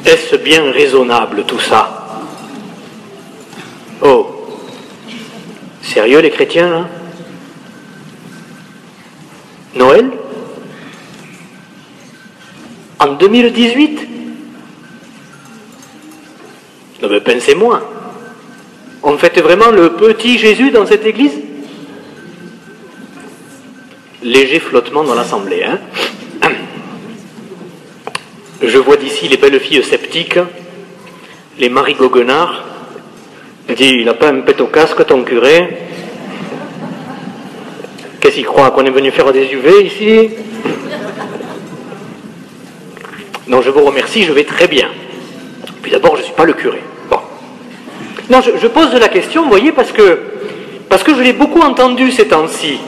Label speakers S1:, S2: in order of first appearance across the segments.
S1: est-ce bien raisonnable tout ça? Oh, sérieux les chrétiens là? Noël? En 2018? Non mais pensez-moi. On fête vraiment le petit Jésus dans cette église? Léger flottement dans l'assemblée, hein? Je vois d'ici les belles filles sceptiques, les maris goguenards. Il dit, il n'a pas un pet au casque, ton curé? Qu'est-ce qu'il croit, qu'on est venu faire des UV ici? Non, je vous remercie, je vais très bien. Puis d'abord, je ne suis pas le curé. Bon. Non, je pose la question, vous voyez, parce que je l'ai beaucoup entendu ces temps-ci.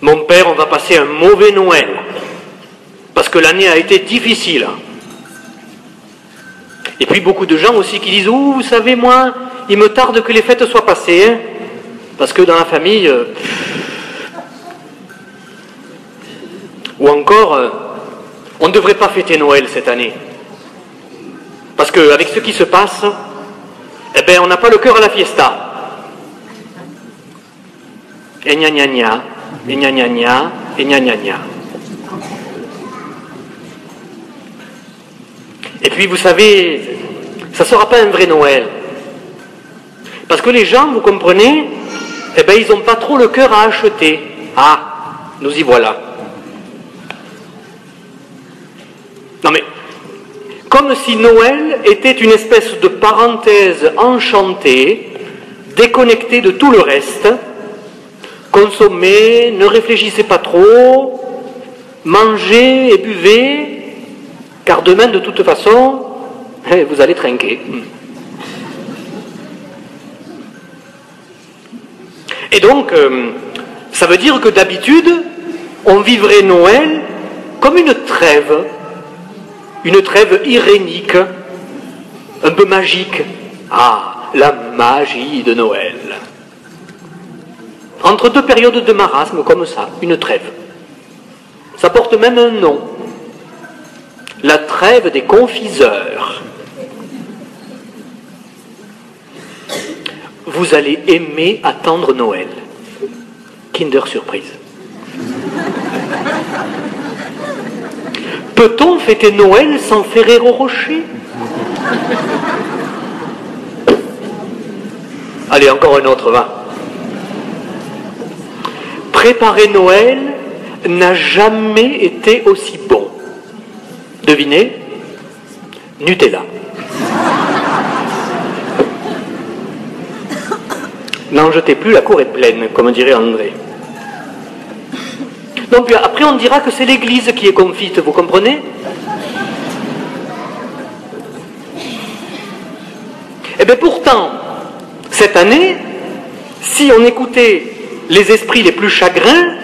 S1: Mon père, on va passer un mauvais Noël, parce que l'année a été difficile. Et puis beaucoup de gens aussi qui disent, oh, vous savez, moi, il me tarde que les fêtes soient passées, hein, parce que dans la famille... Ou encore, on ne devrait pas fêter Noël cette année. Parce qu'avec ce qui se passe, eh ben, on n'a pas le cœur à la fiesta. Et gna gna gna, et gna gna gna, et gna gna gna. Et puis, vous savez, ça ne sera pas un vrai Noël. Parce que les gens, vous comprenez, eh ben, ils n'ont pas trop le cœur à acheter. Ah, nous y voilà. Non mais, comme si Noël était une espèce de parenthèse enchantée, déconnectée de tout le reste. Consommez, ne réfléchissez pas trop, mangez et buvez, car demain, de toute façon, vous allez trinquer. Et donc, ça veut dire que d'habitude, on vivrait Noël comme une trêve irénique, un peu magique. Ah, la magie de Noël. Entre deux périodes de marasme comme ça, une trêve. Ça porte même un nom. La trêve des confiseurs. Vous allez aimer attendre Noël. Kinder Surprise. Peut-on fêter Noël sans Ferrero Rocher? Allez, encore un autre, va. Préparer Noël n'a jamais été aussi bon. Devinez? Nutella. N'en jetez plus, la cour est pleine, comme dirait André. Donc après on dira que c'est l'Église qui est confite, vous comprenez? Eh bien pourtant, cette année, si on écoutait les esprits les plus chagrins,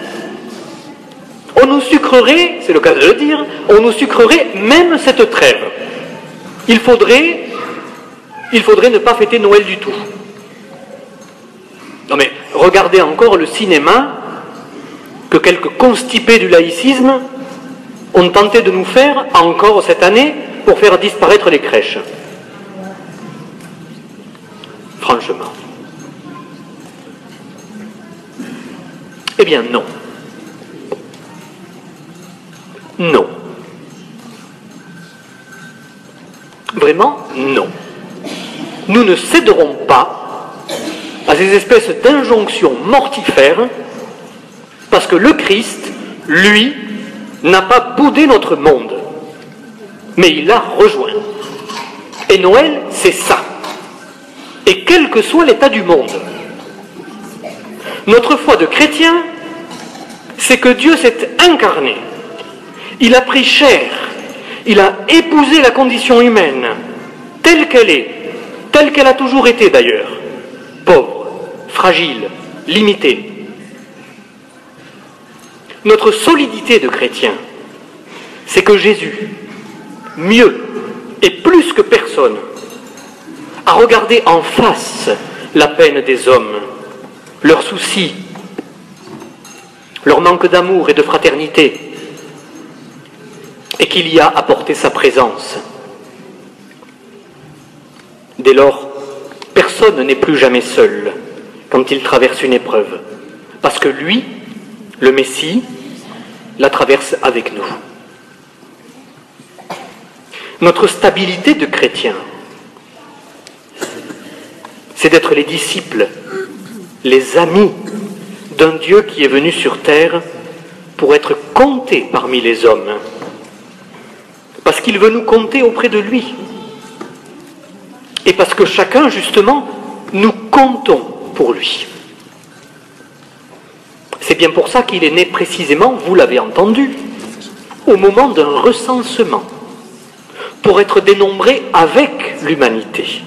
S1: on nous sucrerait, c'est le cas de le dire, on nous sucrerait même cette trêve. Il faudrait ne pas fêter Noël du tout. Non mais, regardez encore le cinéma que quelques constipés du laïcisme ont tenté de nous faire encore cette année pour faire disparaître les crèches. Franchement. Eh bien non. Non. Vraiment, non. Nous ne céderons pas à ces espèces d'injonctions mortifères parce que le Christ, lui, n'a pas boudé notre monde, mais il l'a rejoint. Et Noël, c'est ça. Et quel que soit l'état du monde. Notre foi de chrétien, c'est que Dieu s'est incarné. Il a pris chair. Il a épousé la condition humaine, telle qu'elle est, telle qu'elle a toujours été d'ailleurs. Pauvre, fragile, limitée. Notre solidité de chrétien, c'est que Jésus, mieux et plus que personne, a regardé en face la peine des hommes, leurs soucis, leur manque d'amour et de fraternité. et qu'il y a apporté sa présence. Dès lors, personne n'est plus jamais seul quand il traverse une épreuve, parce que lui, le Messie, la traverse avec nous. Notre stabilité de chrétien, c'est d'être les disciples, les amis d'un Dieu qui est venu sur terre pour être compté parmi les hommes, parce qu'il veut nous compter auprès de lui, et parce que chacun, justement, nous comptons pour lui. C'est bien pour ça qu'il est né précisément, vous l'avez entendu, au moment d'un recensement, pour être dénombré avec l'humanité,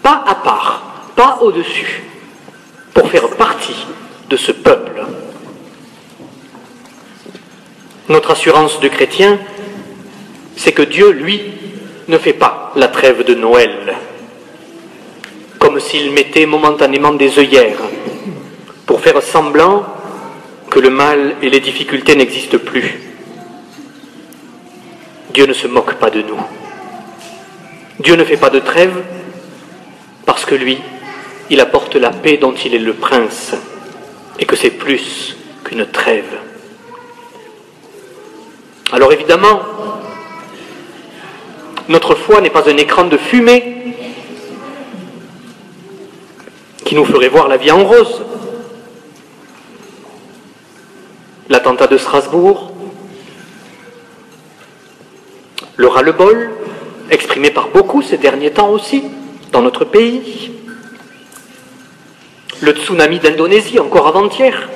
S1: pas à part, pas au-dessus, pour faire partie de ce peuple. Notre assurance de chrétien, c'est que Dieu, lui, ne fait pas la trêve de Noël, comme s'il mettait momentanément des œillères pour faire semblant que le mal et les difficultés n'existent plus. Dieu ne se moque pas de nous. Dieu ne fait pas de trêve parce que lui, il apporte la paix dont il est le prince et que c'est plus qu'une trêve. Alors évidemment, notre foi n'est pas un écran de fumée qui nous ferait voir la vie en rose. L'attentat de Strasbourg, le ras-le-bol, exprimé par beaucoup ces derniers temps aussi, dans notre pays, le tsunami d'Indonésie, encore avant-hier,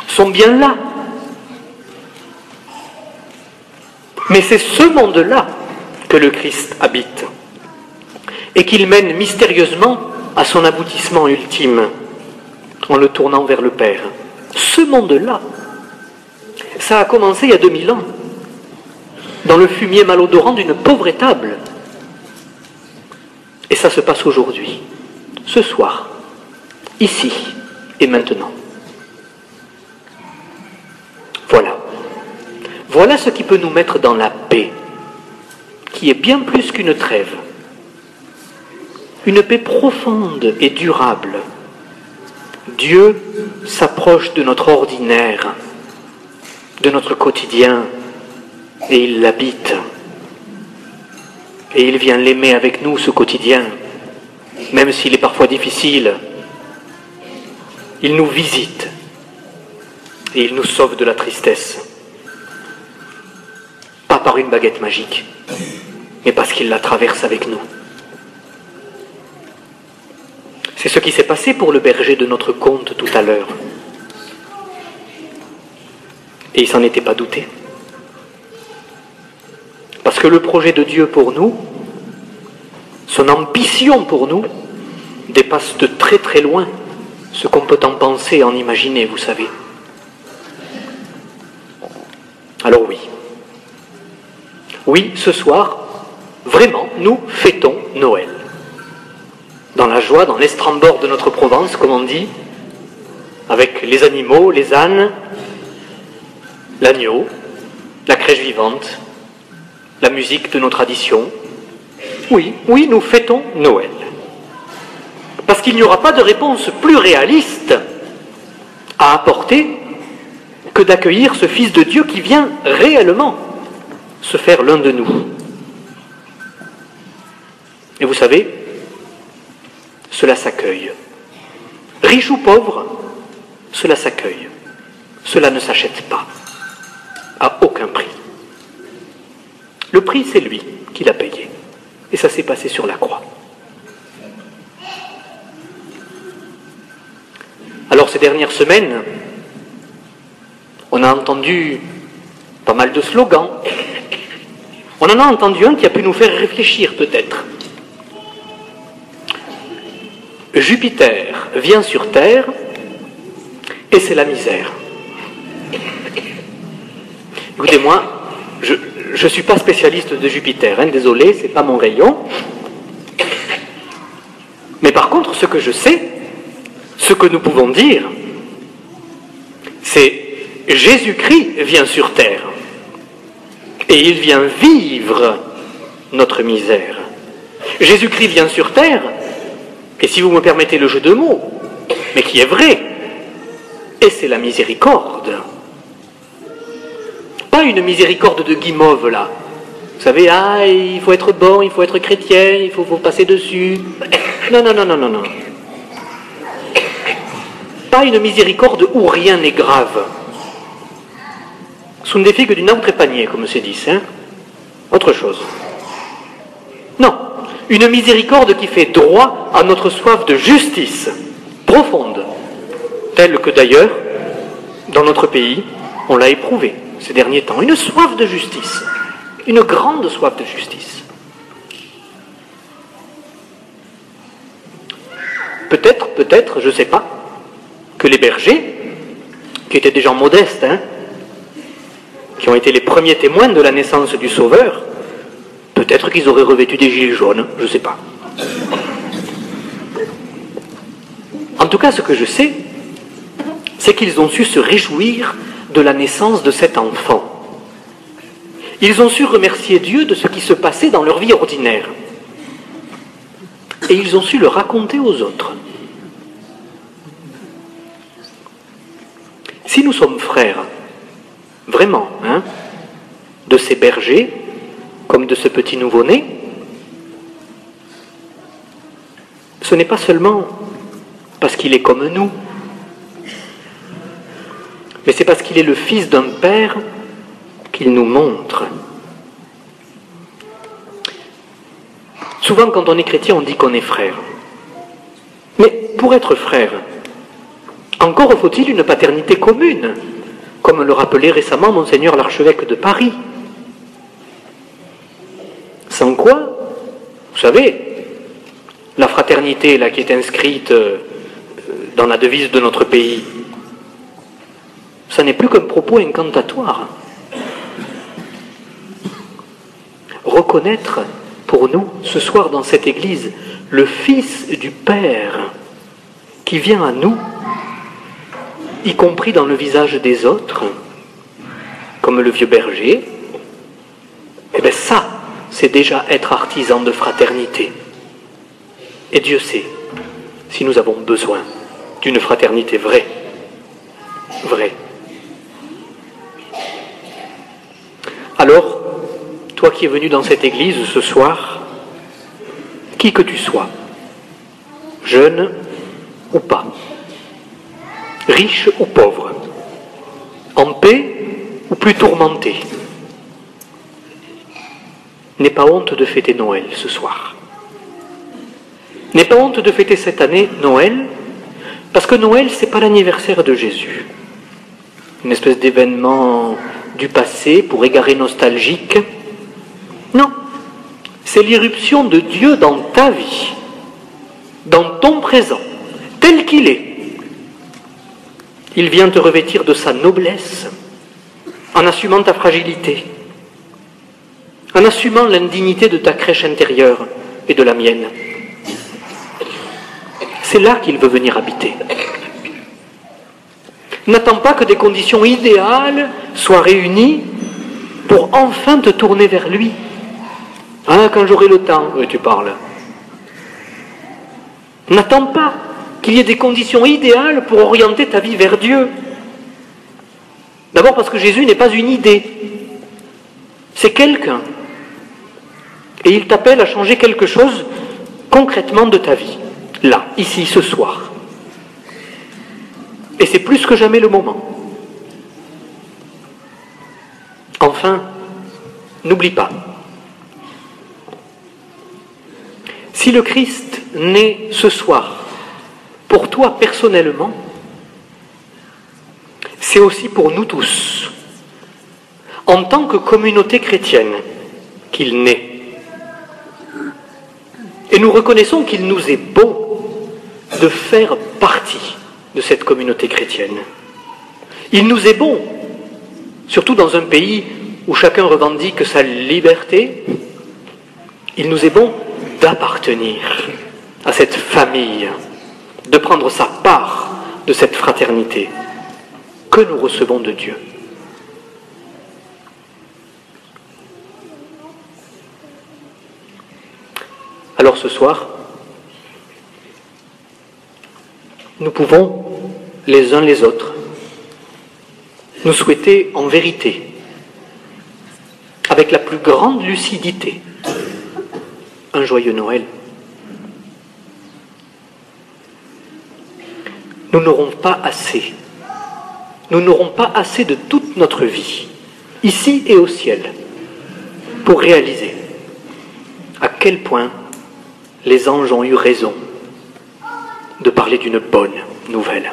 S1: sont bien là. Mais c'est ce monde-là que le Christ habite et qu'il mène mystérieusement à son aboutissement ultime en le tournant vers le Père. Ce monde-là, ça a commencé il y a 2000 ans, dans le fumier malodorant d'une pauvre étable. Et ça se passe aujourd'hui, ce soir, ici et maintenant. Voilà. Voilà ce qui peut nous mettre dans la paix, qui est bien plus qu'une trêve. Une paix profonde et durable. Dieu s'approche de notre ordinaire, de notre quotidien, et il l'habite. Et il vient l'aimer avec nous, ce quotidien, même s'il est parfois difficile. Il nous visite et il nous sauve de la tristesse. Pas par une baguette magique, mais parce qu'il la traverse avec nous. C'est ce qui s'est passé pour le berger de notre conte tout à l'heure. Et il s'en était pas douté. Parce que le projet de Dieu pour nous, son ambition pour nous, dépasse de très très loin ce qu'on peut en penser et en imaginer, vous savez. Alors oui. Oui, ce soir, vraiment, nous fêtons Noël. Dans la joie, dans l'estrambord de notre Provence, comme on dit, avec les animaux, les ânes, l'agneau, la crèche vivante, la musique de nos traditions. Oui, oui, nous fêtons Noël. Parce qu'il n'y aura pas de réponse plus réaliste à apporter que d'accueillir ce Fils de Dieu qui vient réellement se faire l'un de nous. Et vous savez, cela s'accueille. Riche ou pauvre, cela s'accueille. Cela ne s'achète pas, à aucun prix. Le prix, c'est lui qui l'a payé. Et ça s'est passé sur la croix. Alors, ces dernières semaines, on a entendu pas mal de slogans. On en a entendu un qui a pu nous faire réfléchir, peut-être. Jupiter vient sur Terre et c'est la misère. Écoutez-moi, je ne suis pas spécialiste de Jupiter, hein, désolé, c'est pas mon rayon. Mais par contre, ce que je sais, ce que nous pouvons dire, c'est Jésus-Christ vient sur Terre Et il vient vivre notre misère. Jésus-Christ vient sur terre, et si vous me permettez le jeu de mots, mais qui est vrai, et c'est la miséricorde. Pas une miséricorde de guimauve, là. Vous savez, il faut être bon, il faut être chrétien, il faut passer dessus. Non, non, non, non, non, non. Pas une miséricorde où rien n'est grave. Sunt des figues d'une autre panier, comme c'est dit, hein. Autre chose. Non, une miséricorde qui fait droit à notre soif de justice profonde, telle que d'ailleurs, dans notre pays, on l'a éprouvé ces derniers temps. Une soif de justice, une grande soif de justice. Peut-être, je ne sais pas, que les bergers, qui étaient des gens modestes, hein, qui ont été les premiers témoins de la naissance du Sauveur, peut-être qu'ils auraient revêtu des gilets jaunes, je ne sais pas. En tout cas, ce que je sais, c'est qu'ils ont su se réjouir de la naissance de cet enfant. Ils ont su remercier Dieu de ce qui se passait dans leur vie ordinaire. Et ils ont su le raconter aux autres. Si nous sommes frères, vraiment, hein, de ces bergers, comme de ce petit nouveau-né, ce n'est pas seulement parce qu'il est comme nous, mais c'est parce qu'il est le fils d'un père qu'il nous montre. Souvent, quand on est chrétien, on dit qu'on est frère. Mais pour être frère, encore faut-il une paternité commune, comme le rappelait récemment Monseigneur l'archevêque de Paris. Sans quoi, vous savez, la fraternité là, qui est inscrite dans la devise de notre pays, ça n'est plus qu'un propos incantatoire. Reconnaître pour nous, ce soir dans cette église, le Fils du Père qui vient à nous, y compris dans le visage des autres, comme le vieux berger, eh bien ça, c'est déjà être artisan de fraternité. Et Dieu sait si nous avons besoin d'une fraternité vraie. Vraie. Alors, toi qui es venu dans cette église ce soir, qui que tu sois, jeune ou pas, riche ou pauvre, en paix ou plus tourmenté, n'aie pas honte de fêter Noël ce soir. N'aie pas honte de fêter cette année Noël, parce que Noël, c'est pas l'anniversaire de Jésus. Une espèce d'événement du passé pour égarer nostalgique. Non, c'est l'irruption de Dieu dans ta vie, dans ton présent, tel qu'il est. Il vient te revêtir de sa noblesse, en assumant ta fragilité, en assumant l'indignité de ta crèche intérieure et de la mienne. C'est là qu'il veut venir habiter. N'attends pas que des conditions idéales soient réunies pour enfin te tourner vers lui. Ah, quand j'aurai le temps, oui, tu parles. N'attends pas qu'il y ait des conditions idéales pour orienter ta vie vers Dieu. D'abord parce que Jésus n'est pas une idée. C'est quelqu'un. Et il t'appelle à changer quelque chose concrètement de ta vie. Là, ici, ce soir. Et c'est plus que jamais le moment. Enfin, n'oublie pas. Si le Christ naît ce soir, pour toi personnellement, c'est aussi pour nous tous, en tant que communauté chrétienne, qu'il naît. Et nous reconnaissons qu'il nous est bon de faire partie de cette communauté chrétienne. Il nous est bon, surtout dans un pays où chacun revendique sa liberté, il nous est bon d'appartenir à cette famille, de prendre sa part de cette fraternité que nous recevons de Dieu. Alors ce soir, nous pouvons, les uns les autres, nous souhaiter en vérité, avec la plus grande lucidité, un joyeux Noël. Nous n'aurons pas assez. Nous n'aurons pas assez de toute notre vie, ici et au ciel, pour réaliser à quel point les anges ont eu raison de parler d'une bonne nouvelle.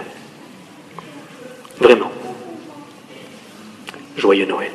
S1: Vraiment. Joyeux Noël.